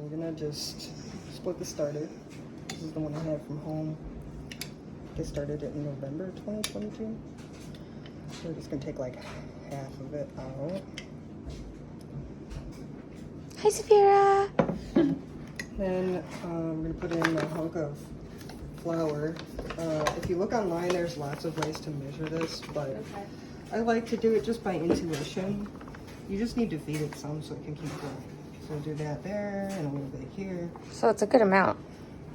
we're gonna just split the starter. This is the one I have from home. I started it in November 2022. So we're just gonna take like half of it out. Hi, Safira. Then we're gonna put in a hunk of flour. If you look online, there's lots of ways to measure this, but I like to do it just by intuition. You just need to feed it some so it can keep growing. So we'll do that there and a little bit here. So it's a good amount.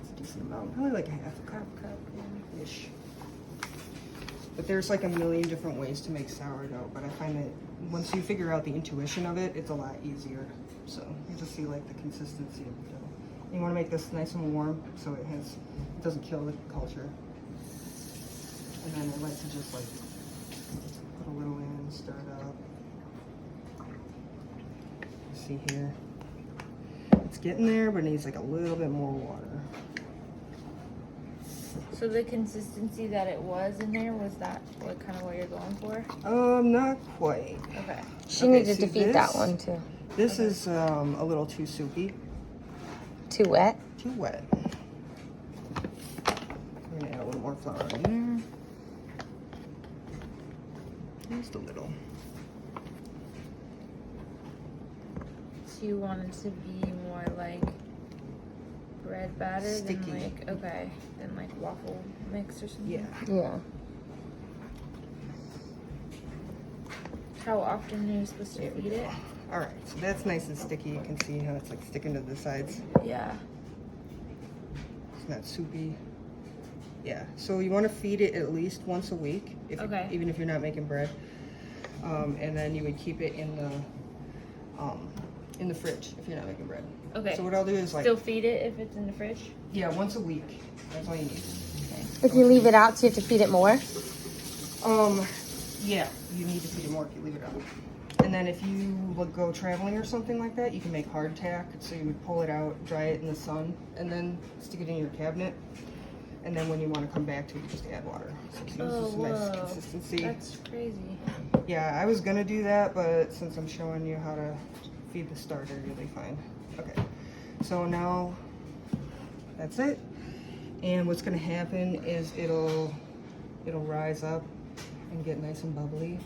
It's a decent amount, probably like a half a cup-ish. But there's like a million different ways to make sourdough, but I find that once you figure out the intuition of it, it's a lot easier. So you just see like the consistency of the dough. You want to make this nice and warm so it doesn't kill the culture. And then I like to just like put a little in, stir it up. See here, it's getting there, but it needs like a little bit more water. So the consistency that it was in there, was that what kind of what you're going for? Not quite. Okay. She Okay, needed see to feed that one too. This is a little too soupy. Too wet? Too wet. We're gonna add a little more flour in there. Just a little. So you want it to be more like bread batter Sticky. than like, okay, than like waffle mix or something? Yeah. Yeah. How often are you supposed to feed it? All right, so that's nice and sticky. You can see how it's like sticking to the sides. Yeah. It's not soupy. Yeah, so you want to feed it at least once a week, Okay. even if you're not making bread. And then you would keep it in the fridge if you're not making bread. Okay. So what I'll do is like, Still feed it if it's in the fridge? yeah, once a week. That's all you need. If you leave it out, so you have to feed it more? Yeah, you need to feed it more if you leave it out. And then if you would go traveling or something like that, you can make hardtack. So you would pull it out, dry it in the sun, and then stick it in your cabinet. And then when you want to come back to it, you just add water. So it gives Oh, us a nice whoa. consistency. That's crazy. Yeah, I was gonna do that, but since I'm showing you how to feed the starter, you'll be fine. Okay, so now that's it. And what's gonna happen is it'll rise up and get nice and bubbly.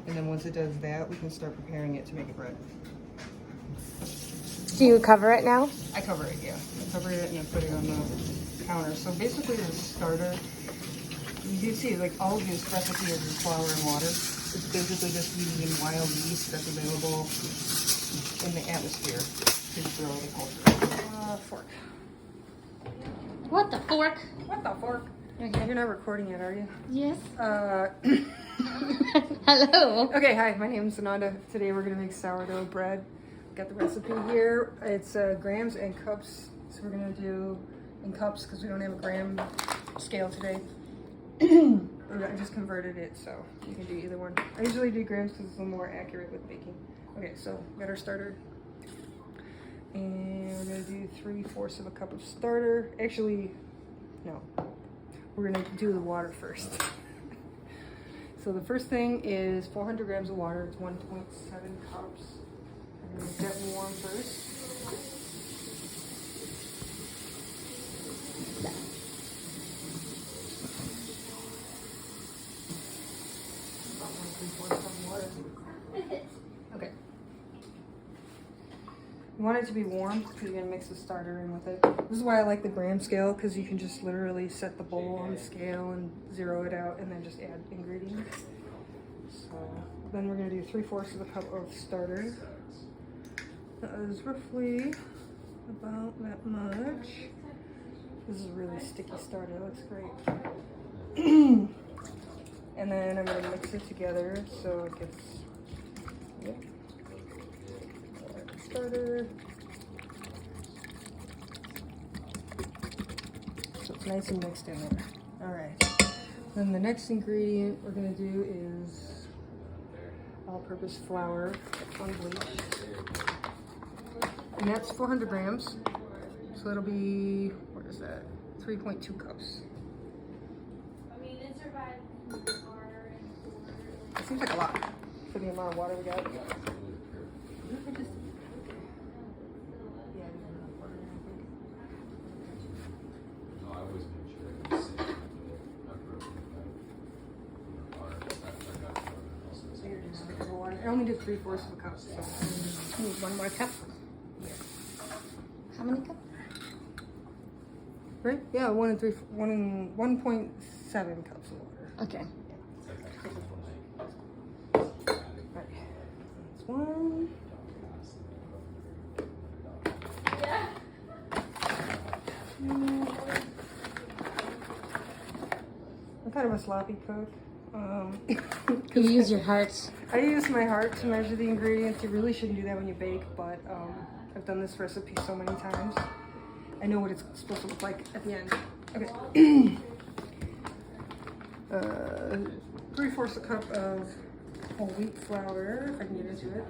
And then once it does that, we can start preparing it to make a bread. Do you cover it now? I cover it, yeah. I cover it and I put it on the counter. So basically the starter, you can see like all of this recipe is with flour and water. It's basically just using wild yeast that's available in the atmosphere to grow the culture. Fork. What the fork? What the fork? You're not recording yet, are you? Yes. Hello. Okay, hi, my name is Ananda. Today we're gonna make sourdough bread. Got the recipe here. It's grams and cups. So we're gonna do in cups because we don't have a gram scale today. I just converted it, so you can do either one. I usually do grams because it's a little more accurate with baking. Okay, so we got our starter. And we're gonna do 3/4 of a cup of starter. Actually, no. We're gonna do the water first. So the first thing is 400 grams of water. It's 1.7 cups. I'm gonna get warm first. About 1/3 cup of water. Okay. You want it to be warm because you're gonna mix the starter in with it. This is why I like the gram scale, because you can just literally set the bowl on the scale and zero it out and then just add ingredients. So then we're gonna do 3/4 of a cup of starter. That is roughly about that much. This is a really sticky starter, it looks great. And then I'm gonna mix it together so it gets, yep. Starter. So it's nice and mixed in there. All right. Then the next ingredient we're gonna do is all-purpose flour, unbleached. And that's 400 grams. So that'll be, what is that? 3.2 cups. It seems like a lot for the amount of water we got. Yeah, only did 3/4 of a cup, so Need one more cup. How many cups? right? Yeah, 1.7 cups of water. Okay. Right. That's one. I'm kind of a sloppy cook. You use your heart. I use my heart to measure the ingredients. You really shouldn't do that when you bake, but I've done this recipe so many times. I know what it's supposed to look like at the end. Okay. 3/4 a cup of whole wheat flour, if I can get into it.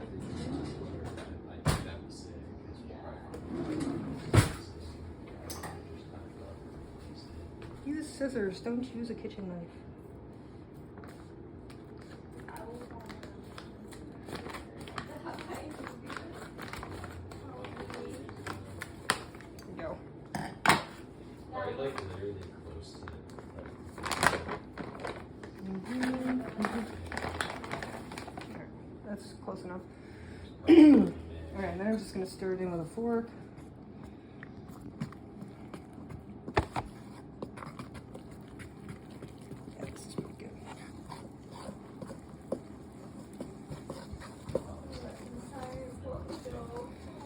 Use scissors, don't use a kitchen knife. There you go. Are you like literally close to That's close enough. Alright, then I'm just going to stir it in with a fork. Yeah, this is pretty good.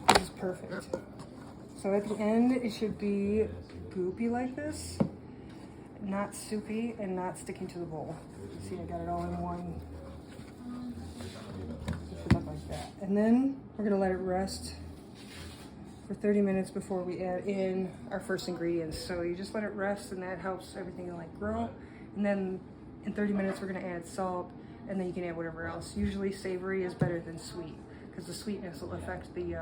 This is perfect. So at the end, it should be goopy like this, not soupy and not sticking to the bowl. See, I got it all in one. It should look like that. And then we're gonna let it rest for 30 minutes before we add in our first ingredients. So you just let it rest, and that helps everything to like grow. And then in 30 minutes, we're gonna add salt, and then you can add whatever else. Usually savory is better than sweet, because the sweetness will affect the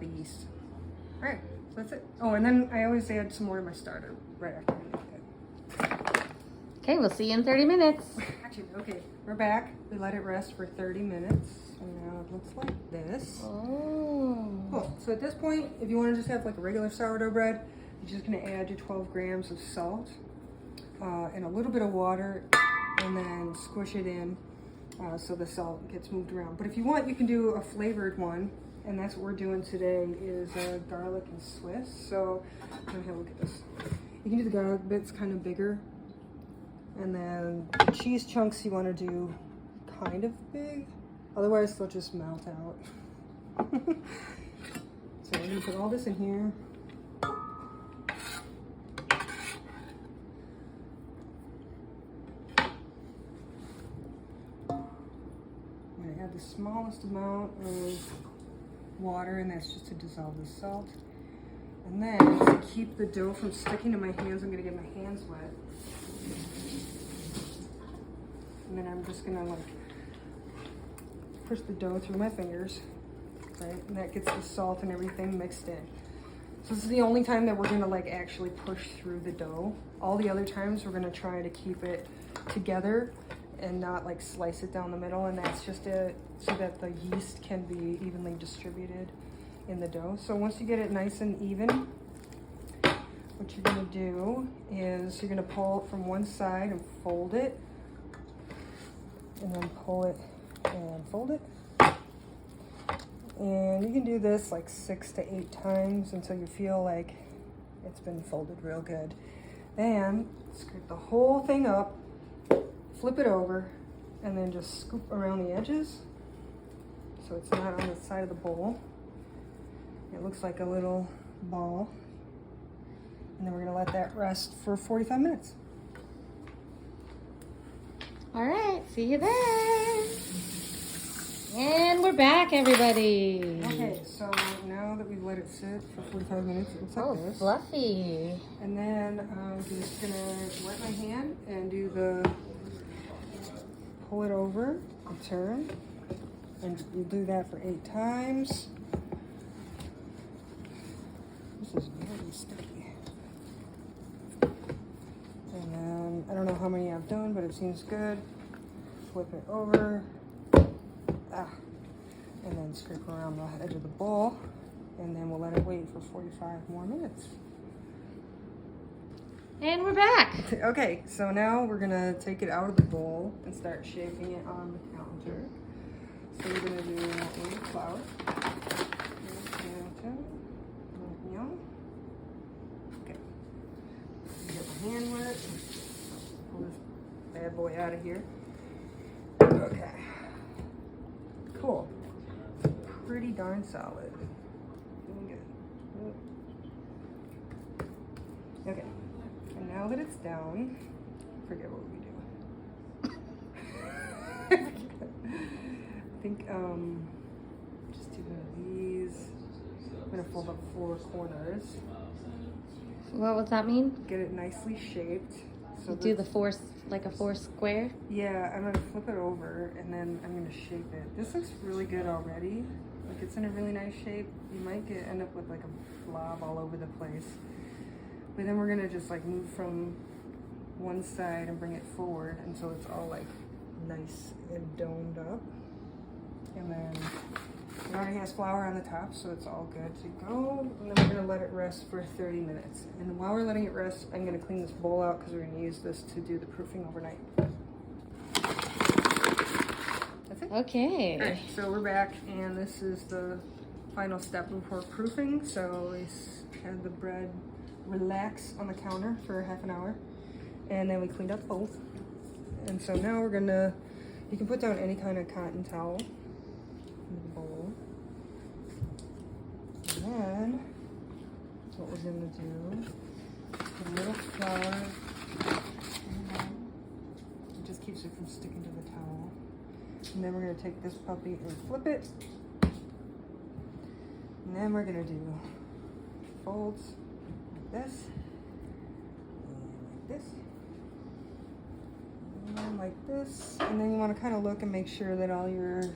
yeast. All right, so that's it. Oh, and then I always add some more to my starter right after I make it. Okay, we'll see you in 30 minutes. Gotcha. Okay, we're back. We let it rest for 30 minutes. And now it looks like this. Oh. Cool. So at this point, if you want to just have like a regular sourdough bread, you're just going to add your 12 grams of salt and a little bit of water, and then squish it in so the salt gets moved around. But if you want, you can do a flavored one, and that's what we're doing today is garlic and Swiss. So I'm going to have a look at this. You can do the garlic bits kind of bigger. And then the cheese chunks you want to do kind of big, otherwise they'll just melt out. So we're going to put all this in here. I'm going to add the smallest amount of water, and that's just to dissolve the salt. And then to keep the dough from sticking to my hands, I'm going to get my hands wet. And then I'm just gonna like push the dough through my fingers, right? And that gets the salt and everything mixed in. So this is the only time that we're gonna like actually push through the dough. All the other times we're gonna try to keep it together and not like slice it down the middle. And that's just so that the yeast can be evenly distributed in the dough. So once you get it nice and even, what you're gonna do is you're gonna pull it from one side and fold it, and then pull it and fold it. And you can do this like 6 to 8 times until you feel like it's been folded real good. Then scoop the whole thing up, flip it over, and then just scoop around the edges so it's not on the side of the bowl. It looks like a little ball. And then we're gonna let that rest for 45 minutes. All right, see you then. And we're back, everybody. Okay, so now that we've let it sit for 45 minutes, it looks like Oh, this. fluffy. And then I'm just gonna wet my hand and do the pull it over and turn. And you do that for 8 times. This is very sticky. And then I don't know how many I've done, but it seems good. Flip it over. And then scrape around the edge of the bowl. And then we'll let it wait for 45 more minutes. And we're back. Okay, so now we're gonna take it out of the bowl and start shaping it on the counter. So we're gonna do a little flour. Okay. Get my hand wet. Pull this bad boy out of here. Okay. Cool. Pretty darn solid. Doing good. Okay. And now that it's down, forget what we do. I think just do one of these. I'm gonna fold up 4 corners. What does that mean? Get it nicely shaped. So You do the four, like a 4 square? Yeah, I'm gonna flip it over and then I'm gonna shape it. This looks really good already. Like it's in a really nice shape. You might end up with like a blob all over the place. But then we're gonna just like move from one side and bring it forward until it's all like nice and domed up. And then it already has flour on the top, so it's all good to go. And then we're gonna let it rest for 30 minutes. And while we're letting it rest, I'm gonna clean this bowl out because we're gonna use this to do the proofing overnight. That's it. Okay. Alright, so we're back, and this is the final step before proofing. So we had the bread relax on the counter for half an hour, and then we cleaned up both. And so now we're gonna, you can put down any kind of cotton towel in the bowl. And then what we're gonna do, put a little flour. It just keeps it from sticking to the towel. And then we're gonna take this puppy and flip it. And then we're gonna do folds like this, and like this, and like this. And then you wanna kinda look and make sure that all your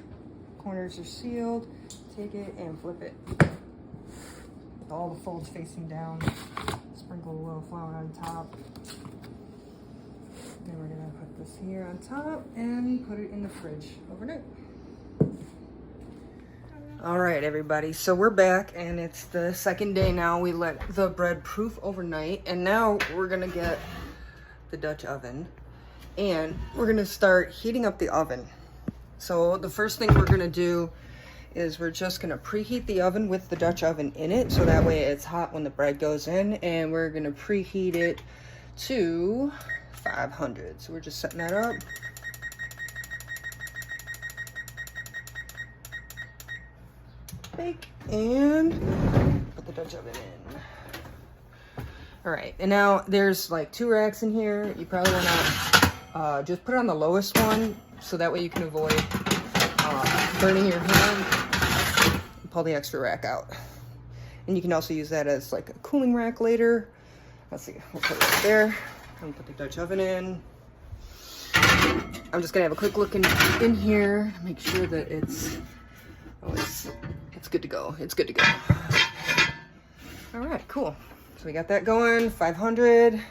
corners are sealed. Take it and flip it. With all the folds facing down. Sprinkle a little flour on top. Then we're gonna put this here on top and put it in the fridge overnight. All right, everybody, so we're back and it's the second day now. We let the bread proof overnight, and now we're gonna get the Dutch oven and we're gonna start heating up the oven. So the first thing we're gonna do is we're just gonna preheat the oven with the Dutch oven in it, so that way it's hot when the bread goes in, and we're gonna preheat it to 500. So we're just setting that up. Bake and put the Dutch oven in. All right, and now there's like 2 racks in here. You probably wanna just put it on the lowest one, so that way you can avoid burning your hand. Pull the extra rack out. And you can also use that as like a cooling rack later. Let's see, we'll put it right there. I'm gonna put the Dutch oven in. I'm just gonna have a quick look in here to make sure that it's good to go. It's good to go. All right, cool. So we got that going, 500.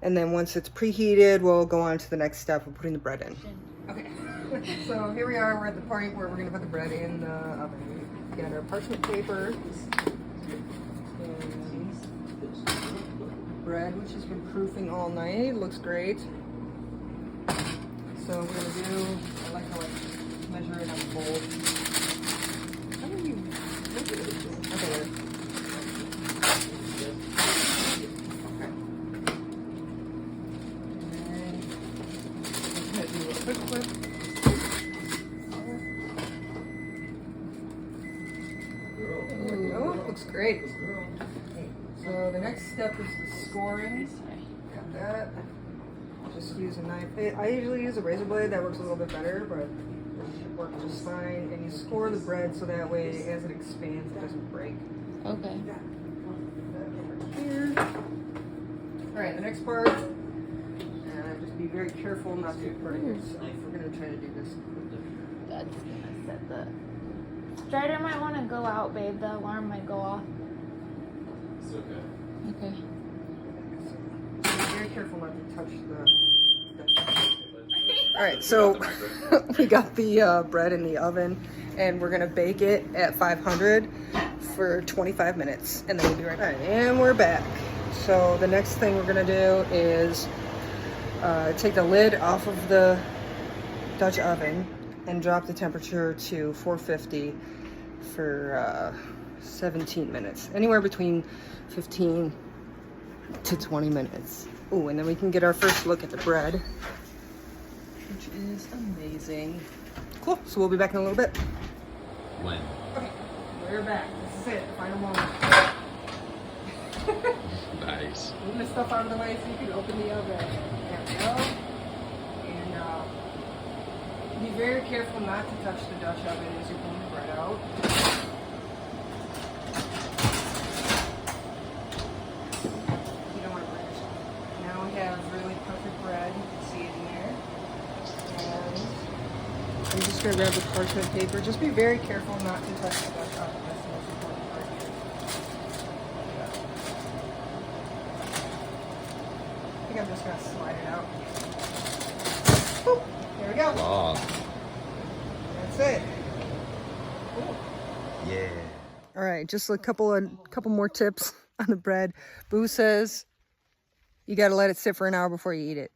And then once it's preheated, we'll go on to the next step of putting the bread in. Okay, so here we are. We're at the point where we're gonna put the bread in the oven. We got our parchment paper. And bread, which has been proofing all night. Looks great. So we're gonna do, I like how I measure it on the bowl. How do you, okay, there. Okay. And I'm gonna do a quick flip. There we go, looks great. So the next step is the scoring. Got that. Just use a knife. I usually use a razor blade. That works a little bit better, but it should work just fine. And you score the bread so that way, as it expands, it doesn't break. Okay. Here. All right, the next part. Just be very careful not to break yourself. We're gonna try to do this. That's gonna set the Strider might want to go out, babe. The alarm might go off. It's okay. Okay. So be very careful not to touch the. All right, so we got the bread in the oven, and we're gonna bake it at 500 for 25 minutes, and then we'll be right back. All right, and we're back. So the next thing we're gonna do is take the lid off of the Dutch oven, and drop the temperature to 450 for 17 minutes. Anywhere between 15 to 20 minutes. Oh, and then we can get our first look at the bread, which is amazing. Cool, so we'll be back in a little bit. When? Okay, we're back. This is it, the final moment. Nice. Move this stuff out of the way so you can open the oven. There we go. And be very careful not to touch the Dutch oven as you're pulling the bread out. You don't want to burn yourself. Now we have really perfect bread. You can see it in there. And I'm just going to grab the parchment paper. Just be very careful not to touch the Dutch oven. That's the most important part here. I think I'm just going to slide it out. Boop. There we go. Oh, That's it. Cool. yeah. All right, just a couple more tips on the bread. Boo says you got to let it sit for an hour before you eat it.